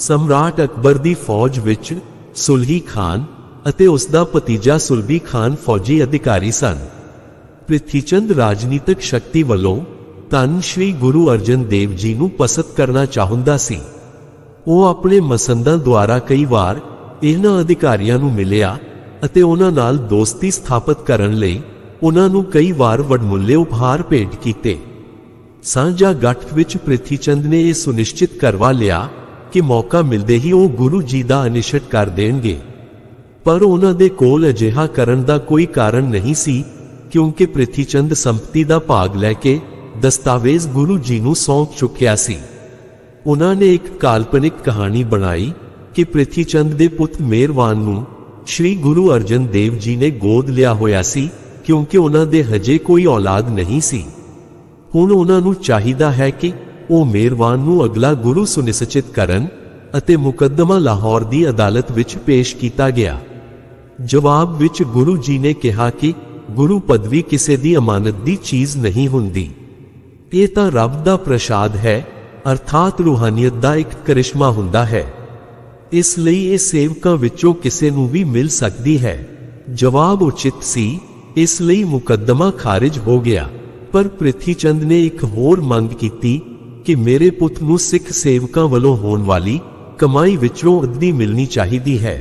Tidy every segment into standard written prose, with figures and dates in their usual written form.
सम्राट अकबर दी फौज विच सुलही खान अते उसदा भतीजा सुलभी खान फौजी अधिकारी सन। प्रिथीचंद राजनीतिक शक्ति वल्लों धन श्री गुरु अर्जन देव जी नूं पसंद करना चाहुंदा सी। ਉਹ ਆਪਣੇ ਮਸੰਦਾਂ ਦੁਆਰਾ ਕਈ ਵਾਰ ਇਹਨਾਂ ਅਧਿਕਾਰੀਆਂ ਨੂੰ ਮਿਲਿਆ ਅਤੇ ਉਹਨਾਂ ਨਾਲ ਦੋਸਤੀ ਸਥਾਪਿਤ ਕਰਨ ਲਈ ਉਹਨਾਂ ਨੂੰ ਕਈ ਵਾਰ ਵਡਮੁੱਲੇ ਉਪਹਾਰ ਭੇਟ ਕੀਤੇ। ਸਾਂਝਾ ਗੱਠ ਵਿੱਚ ਪ੍ਰਿਥੀਚੰਦ ਨੇ ਇਹ ਸੁਨਿਸ਼ਚਿਤ ਕਰਵਾ ਲਿਆ ਕਿ ਮੌਕਾ ਮਿਲਦੇ ਹੀ ਉਹ ਗੁਰੂ ਜੀ ਦਾ ਅਨਿਸ਼ਟ ਕਰ ਦੇਣਗੇ। ਪਰ ਉਹਨਾਂ ਦੇ ਕੋਲ ਅਜਿਹਾ ਕਰਨ ਦਾ ਕੋਈ ਕਾਰਨ ਨਹੀਂ ਸੀ, ਕਿਉਂਕਿ ਪ੍ਰਿਥੀਚੰਦ ਸੰਪਤੀ ਦਾ ਭਾਗ ਲੈ ਕੇ ਦਸਤਾਵੇਜ਼ ਗੁਰੂ ਜੀ ਨੂੰ ਸੌਂਪ ਚੁੱਕਿਆ ਸੀ। उन्होंने एक काल्पनिक कहानी बनाई कि प्रिथीचंद दे पुत मेहरवान नूं श्री गुरु अर्जन देव जी ने गोद लिया होया सी, क्योंकि उन्हां दे हजे कोई औलाद नहीं सी। हुण उन्हां नूं चाहीदा है कि वो मेहरवान नूं अगला गुरु सुनिश्चित करन अते मुकदमा लाहौर दी अदालत विच पेश कीता गया। जवाब विच गुरु जी ने कहा कि गुरु पदवी किसी दी अमानत दी चीज नहीं हुंदी, ये तां रब दा प्रसाद है, अर्थात रूहानियत दा एक करिश्मा हुंदा है, इसलिए ये सेवकां विचों किसे नूं भी मिल सकती है। जवाब उचित सी, इसलिए मुकदमा खारिज हो गया। पर प्रिथीचंद ने एक होर मंग कीती कि मेरे पुत नूं सिख सेवकां वल्लों होण वाली कमाई विचों अद्धी मिलनी चाहिदी है।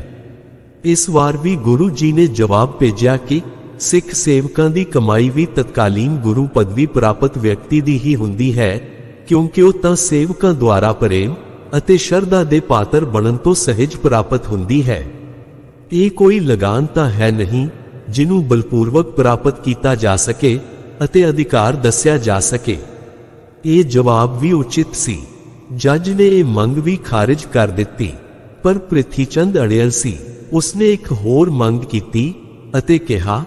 इस वार भी गुरु जी ने जवाब भेजिया कि सिख सेवकां दी कमाई भी तत्कालीन गुरु पदवी प्राप्त व्यक्ति दी ही हुंदी है, क्योंकि वह तां सेवकां द्वारा प्रेम अते शरधा दे पात्र बनन तो सहज प्राप्त हुंदी है। ये कोई लगान तां है नहीं जिन्हों बलपूर्वक प्राप्त किया जा सके अते अधिकार दस्या जा सके। ये जवाब भी उचित सी। जज ने यह मंग भी खारिज कर दिती, पर प्रिथीचंद अड़ियल सी। उसने एक होर मंग कीती अते कहा,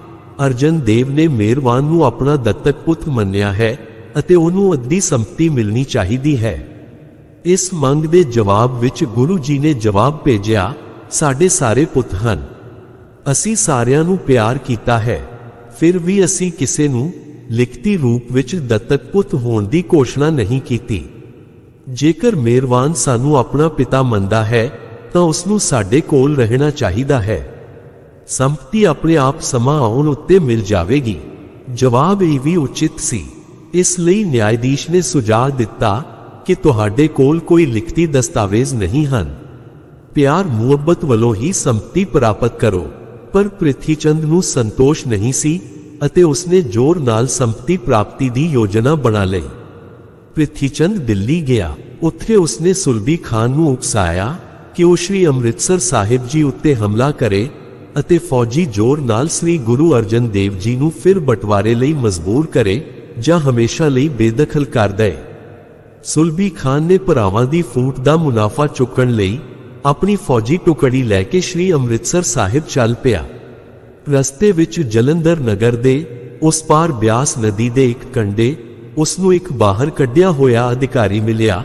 अर्जन देव ने मेहरवान नूं अपना दत्तक पुत मन्निया है ਅਤੇ ਉਹਨੂੰ ਅੱਧੀ ਸੰਪਤੀ ਮਿਲਣੀ ਚਾਹੀਦੀ ਹੈ। ਇਸ ਮੰਗ ਦੇ ਜਵਾਬ ਵਿੱਚ ਗੁਰੂ ਜੀ ਨੇ ਜਵਾਬ ਭੇਜਿਆ, ਸਾਡੇ ਸਾਰੇ ਪੁੱਤ ਹਨ, ਅਸੀਂ ਸਾਰਿਆਂ ਨੂੰ ਪਿਆਰ ਕੀਤਾ ਹੈ, ਫਿਰ ਵੀ ਅਸੀਂ ਕਿਸੇ ਨੂੰ ਲਿਖਤੀ ਰੂਪ ਵਿੱਚ ਦਤਕ ਪੁੱਤ ਹੋਣ ਦੀ ਘੋਸ਼ਣਾ ਨਹੀਂ ਕੀਤੀ। ਜੇਕਰ ਮਿਹਰਬਾਨ ਸਾਨੂੰ ਆਪਣਾ ਪਿਤਾ ਮੰਨਦਾ ਹੈ ਤਾਂ ਉਸ ਨੂੰ ਸਾਡੇ ਕੋਲ ਰਹਿਣਾ ਚਾਹੀਦਾ ਹੈ। ਸੰਪਤੀ ਆਪਣੇ ਆਪ ਸਮਾਂ ਆਉਣ ਉੱਤੇ ਮਿਲ ਜਾਵੇਗੀ। ਜਵਾਬ ਇਹ ਵੀ ਉਚਿਤ ਸੀ। इस लिए न्यायाधीश ने सुझाव दिता कि तुहाडे कोल कोई लिखती दस्तावेज नहीं हन, प्यार मुहब्बत वालों ही संपत्ति प्राप्त करो। पर प्रिथीचंद नूं संतोष नहीं सी अते उसने जोर नाल संपत्ति प्राप्ति दी योजना बना लई। प्रिथीचंद दिल्ली गया। उत्थे उसने सुलभी खान नूं उकसाया कि वह श्री अमृतसर साहिब जी उत्ते हमला करे अते फौजी जोर नाल श्री गुरु अर्जन देव जी नूं फिर बंटवारे लई मजबूर करे ਜਾਂ ਹਮੇਸ਼ਾ ਲਈ ਬੇਦਖਲ ਕਰ ਦੇ। ਸੁਲਭੀ ਖਾਨ ਨੇ ਭਰਾਵਾਂ ਦੀ ਫੂਟ ਦਾ ਮੁਨਾਫਾ ਚੁੱਕਣ ਲਈ ਆਪਣੀ ਫੌਜੀ ਟੁਕੜੀ ਲੈ ਕੇ ਸ਼੍ਰੀ ਅੰਮ੍ਰਿਤਸਰ ਸਾਹਿਬ ਚੱਲ ਪਿਆ। ਰਸਤੇ ਵਿੱਚ ਜਲੰਧਰ ਨਗਰ ਦੇ ਉਸ ਪਾਰ ਬਿਆਸ ਨਦੀ ਦੇ ਇੱਕ ਕੰਢੇ ਉਸ ਨੂੰ ਇੱਕ ਬਾਹਰ ਕੱਢਿਆ ਹੋਇਆ ਅਧਿਕਾਰੀ ਮਿਲਿਆ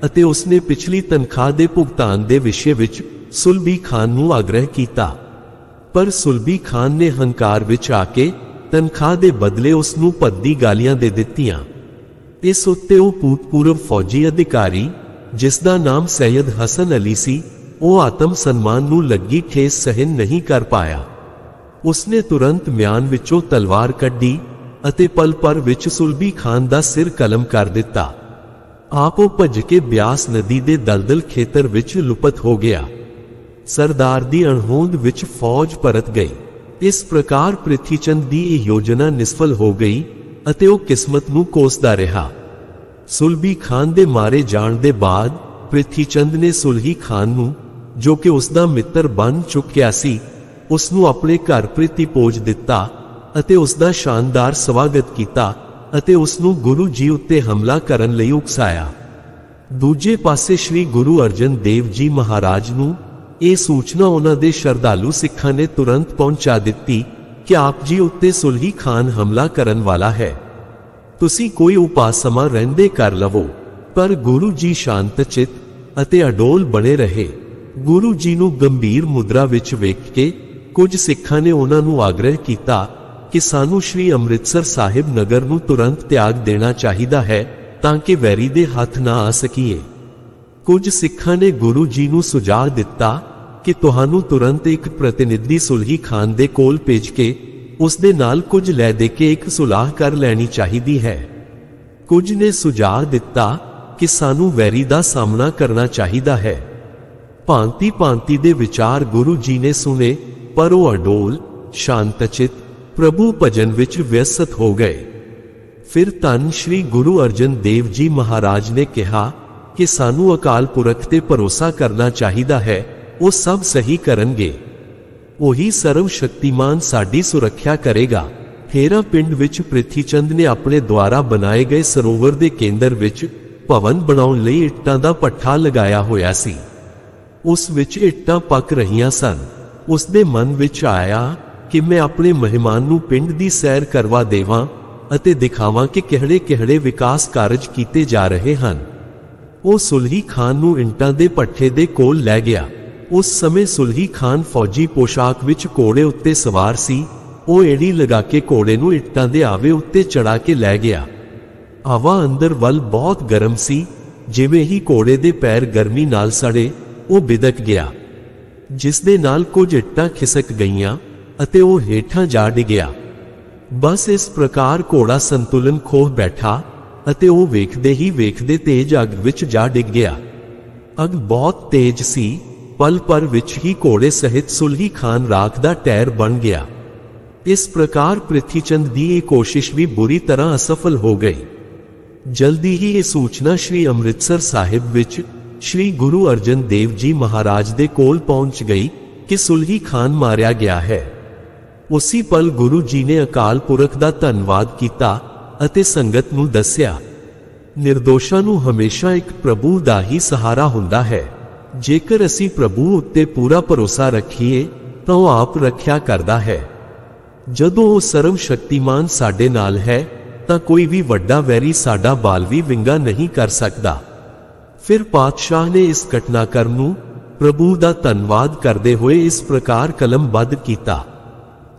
ਅਤੇ ਉਸਨੇ ਪਿਛਲੀ ਤਨਖਾਹ ਦੇ ਭੁਗਤਾਨ ਦੇ ਵਿਸ਼ੇ ਵਿੱਚ ਸੁਲਭੀ ਖਾਨ ਨੂੰ ਆਗ੍ਰਹ ਕੀਤਾ। ਪਰ ਸੁਲਭੀ ਖਾਨ ਨੇ ਹੰਕਾਰ ਵਿੱਚ ਆ ਕੇ तनख्वाह के बदले उसनूं भद्दी गालियां दे दित्तियां। इस उत्ते वो भूतपूर्व फौजी अधिकारी जिसका नाम सैयद हसन अली सी, वो आत्म सन्मान नूं लगी ठेस सहन नहीं कर पाया। उसने तुरंत म्यान विचों तलवार कड्डी अते पल पर विच सुलभी खान दा सिर कलम कर दिता। आप वो भज के ब्यास नदी दे दलदल खेतर विच लुपत हो गया। सरदार दी अणहोंद विच फौज परत गई। इस प्रकार प्रिथीचंद दी योजना निष्फल हो गई अते वो किस्मत नूं कोसदा रहा। सुलभी खान दे मारे जाण दे बाद प्रिथीचंद ने सुलही खान नूं, जो कि उसदा मित्र बन चुकिया सी, उसनूं अपने घर प्रति पोज दिता अते उसदा शानदार स्वागत कीता अते उसनूं गुरु जी उत्ते हमला करन लई उकसाया। दूजे पासे श्री गुरु अर्जन देव जी महाराज नूं ਇਹ सूचना उन्हां दे श्रद्धालु सिखां ने तुरंत पहुंचा दिती कि आप जी उत्ते सुलही खान हमला करन वाला है, तुसी कोई उपाय समा रहिंदे कर लवो। पर गुरु जी शांत चित अते अडोल बने रहे। गुरु जी नूं गंभीर मुद्रा विच वेख के कुछ सिखां ने उन्हां नूं आग्रह कीता कि सानू श्री अमृतसर साहिब नगर नूं तुरंत त्याग देना चाहिदा है ताकि वैरी दे हथ ना आ सकीए। ਕੁਝ ਸਿੱਖਾਂ ਨੇ ਗੁਰੂ ਜੀ ਨੂੰ ਸੁਝਾਅ ਦਿੱਤਾ ਕਿ ਤੁਹਾਨੂੰ ਤੁਰੰਤ ਇੱਕ ਪ੍ਰਤੀਨਿਧੀ ਸੁਲਹੀ ਖਾਨ ਦੇ ਕੋਲ ਭੇਜ ਕੇ ਉਸ ਦੇ ਨਾਲ ਕੁਝ ਲੈ ਦੇ ਕੇ ਇੱਕ ਸੁਲਾਹ ਕਰ ਲੈਣੀ ਚਾਹੀਦੀ ਹੈ। ਕੁਝ ਨੇ ਸੁਝਾਅ ਦਿੱਤਾ ਕਿ ਸਾਨੂੰ ਵੈਰੀ ਦਾ ਸਾਹਮਣਾ ਕਰਨਾ ਚਾਹੀਦਾ ਹੈ। ਭਾਂਤੀ ਭਾਂਤੀ ਦੇ ਵਿਚਾਰ ਗੁਰੂ ਜੀ ਨੇ ਸੁਨੇ, ਪਰ ਉਹ ਅਡੋਲ ਸ਼ਾਂਤਚਿਤ ਪ੍ਰਭੂ ਭਜਨ ਵਿੱਚ ਵਿਅਸਤ ਹੋ ਗਏ। ਫਿਰ ਧੰਨ ਸ਼੍ਰੀ ਗੁਰੂ ਅਰਜਨ ਦੇਵ ਜੀ ਮਹਾਰਾਜ ਨੇ ਕਿਹਾ ਕਿ ਸਾਨੂੰ ਅਕਾਲ ਪੁਰਖ ਤੇ ਭਰੋਸਾ ਕਰਨਾ ਚਾਹੀਦਾ ਹੈ, ਉਹ ਸਭ ਸਹੀ ਕਰਨਗੇ। ਉਹੀ ਸਰਵ ਸ਼ਕਤੀਮਾਨ ਸਾਡੀ ਸੁਰੱਖਿਆ ਕਰੇਗਾ। ਹੇਰਾ ਪਿੰਡ ਵਿੱਚ ਪ੍ਰਿਥੀ ਚੰਦ ਨੇ ਆਪਣੇ ਦੁਆਰਾ ਬਣਾਏ ਗਏ ਸਰੋਵਰ ਦੇ ਕੇਂਦਰ ਵਿੱਚ ਭਵਨ ਬਣਾਉਣ ਲਈ ਇੱਟਾਂ ਦਾ ਪੱਠਾ ਲਗਾਇਆ ਹੋਇਆ ਸੀ। ਉਸ ਵਿੱਚ ਇੱਟਾਂ ਪੱਕ ਰਹੀਆਂ ਸਨ। ਉਸ ਦੇ ਮਨ ਵਿੱਚ ਆਇਆ ਕਿ ਮੈਂ ਆਪਣੇ ਮਹਿਮਾਨ ਨੂੰ ਪਿੰਡ ਦੀ ਸੈਰ ਕਰਵਾ ਦੇਵਾਂ ਅਤੇ ਦਿਖਾਵਾਂ ਕਿ ਕਿਹੜੇ-ਕਿਹੜੇ ਵਿਕਾਸ ਕਾਰਜ ਕੀਤੇ ਜਾ ਰਹੇ ਹਨ। ਉਹ ਸੁਲਹੀ ਖਾਨ ਨੂੰ ਇੱਟਾਂ ਦੇ ਪੱਠੇ ਦੇ ਕੋਲ ਲੈ ਗਿਆ। ਉਸ ਸਮੇਂ ਸੁਲਹੀ ਖਾਨ ਫੌਜੀ ਪੋਸ਼ਾਕ ਵਿੱਚ ਘੋੜੇ ਉੱਤੇ ਸਵਾਰ ਸੀ। ਉਹ ਏੜੀ ਲਗਾ ਕੇ ਘੋੜੇ ਨੂੰ ਇੱਟਾਂ ਦੇ ਆਵੇ ਉੱਤੇ ਚੜਾ ਕੇ ਲੈ ਗਿਆ। ਆਵਾ ਅੰਦਰ ਵੱਲ ਬਹੁਤ ਗਰਮ ਸੀ। ਜਿਵੇਂ ਹੀ ਘੋੜੇ ਦੇ ਪੈਰ ਗਰਮੀ ਨਾਲ ਸੜੇ, ਉਹ ਬਿਦਕ ਗਿਆ, ਜਿਸ ਦੇ ਨਾਲ ਕੁਝ ਇੱਟਾਂ ਖਿਸਕ ਗਈਆਂ ਅਤੇ ਉਹ ਹੇਠਾਂ ਜਾ ਡਿੱਗਿਆ। ਬਸ ਇਸ ਪ੍ਰਕਾਰ ਘੋੜਾ ਸੰਤੁਲਨ ਖੋਹ ਬੈਠਾ ਅਤੇ ਉਹ ਵੇਖਦੇ ਹੀ ਵੇਖਦੇ ਤੇਜ਼ ਅੱਗ ਵਿੱਚ ਜਾ ਡਿੱਗ ਗਿਆ। ਅੱਗ ਬਹੁਤ ਤੇਜ਼ ਸੀ। ਪਲ ਪਰ ਵਿੱਚ ਹੀ ਘੋੜੇ ਸਹਿਤ ਸੁਲਹੀ ਖਾਨ ਰਾਖ ਦਾ ਢੇਰ ਬਣ ਗਿਆ। ਇਸ ਪ੍ਰਕਾਰ ਪ੍ਰਿਥੀ ਚੰਦ ਦੀ ਇਹ ਕੋਸ਼ਿਸ਼ ਵੀ ਬੁਰੀ ਤਰ੍ਹਾਂ ਅਸਫਲ ਹੋ ਗਈ। ਜਲਦੀ ਹੀ ਇਹ ਸੂਚਨਾ ਸ਼੍ਰੀ ਅੰਮ੍ਰਿਤਸਰ ਸਾਹਿਬ ਵਿੱਚ ਸ਼੍ਰੀ ਗੁਰੂ ਅਰਜਨ ਦੇਵ ਜੀ ਮਹਾਰਾਜ ਦੇ ਕੋਲ ਪਹੁੰਚ ਗਈ ਕਿ ਸੁਲਹੀ ਖਾਨ ਮਾਰਿਆ ਗਿਆ ਹੈ। ਉਸੇ ਪਲ ਗੁਰੂ ਜੀ ਨੇ ਅਕਾਲ ਪੁਰਖ ਦਾ ਧੰਨਵਾਦ ਕੀਤਾ ਅਤੇ ਸੰਗਤ ਨੂੰ ਦੱਸਿਆ, ਨਿਰਦੋਸ਼ਾਂ ਨੂੰ ਹਮੇਸ਼ਾ ਇੱਕ ਪ੍ਰਭੂ ਦਾ ਹੀ ਸਹਾਰਾ ਹੁੰਦਾ ਹੈ। ਜੇਕਰ ਅਸੀਂ ਪ੍ਰਭੂ ਉੱਤੇ ਪੂਰਾ ਭਰੋਸਾ ਰੱਖੀਏ ਤਾਂ ਉਹ ਆਪ ਰੱਖਿਆ ਕਰਦਾ ਹੈ। ਜਦੋਂ ਉਹ ਸਰਵ ਸ਼ਕਤੀਮਾਨ ਸਾਡੇ ਨਾਲ ਹੈ ਤਾਂ ਕੋਈ ਵੀ ਵੱਡਾ ਵੈਰੀ ਸਾਡਾ ਬਾਲ ਵੀ ਵਿੰਗਾ ਨਹੀਂ ਕਰ ਸਕਦਾ। ਫਿਰ ਪਾਤਸ਼ਾਹ ਨੇ ਇਸ ਘਟਨਾਕ੍ਰਮ ਨੂੰ ਪ੍ਰਭੂ ਦਾ ਧੰਨਵਾਦ ਕਰਦੇ ਹੋਏ ਇਸ ਪ੍ਰਕਾਰ ਕਲਮਬੱਧ ਕੀਤਾ।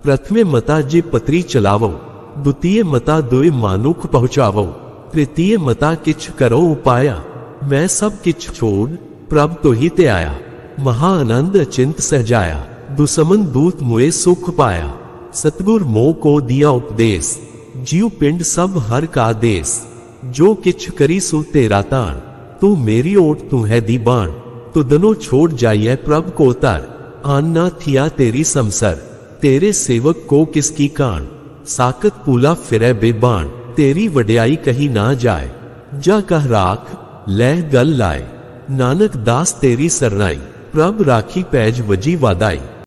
ਪ੍ਰਥਮੇ ਮਤਾ ਜੇ ਪਤਰੀ ਚਲਾਵੋ, ਦੁਤੀਏ ਮਤਾ ਦੋਇ ਮਾਨੁਖ ਪਹੁੰਚਾਵੋ, ਤ੍ਰਿਤੀਏ ਮਤਾ ਕਿਛ ਕਰੋ ਉਪਾਇਆ, ਮੈਂ ਸਭ ਕਿਛ ਛੋੜ ਪ੍ਰਭ ਤੋ ਹੀ ਤੇ ਆਇਆ, ਮਹਾ ਆਨੰਦ ਅਚਿੰਤ ਸਹਜਾਇਆ, ਦੁਸਮਨ ਦੂਤ ਮੁਏ ਸੁਖ ਪਾਇਆ, ਸਤਗੁਰ ਮੋਹ ਕੋ ਦਿया उपदेश, जीव पिंड सब हर का देश, जो किछ करी सो तेरा ताण, तू मेरी ओट तू है दी बाण, तू दनो छोड़ जाइए प्रभ को तर, आन ना थिया तेरी समसर, तेरे सेवक को किसकी कान, साकत पूला फिरै बेबाण, तेरी वड्याई कही ना जाए, जा कह राख लह गल लाए, नानक दास तेरी सरनाई, प्रभ राखी पैज वजी वादाई।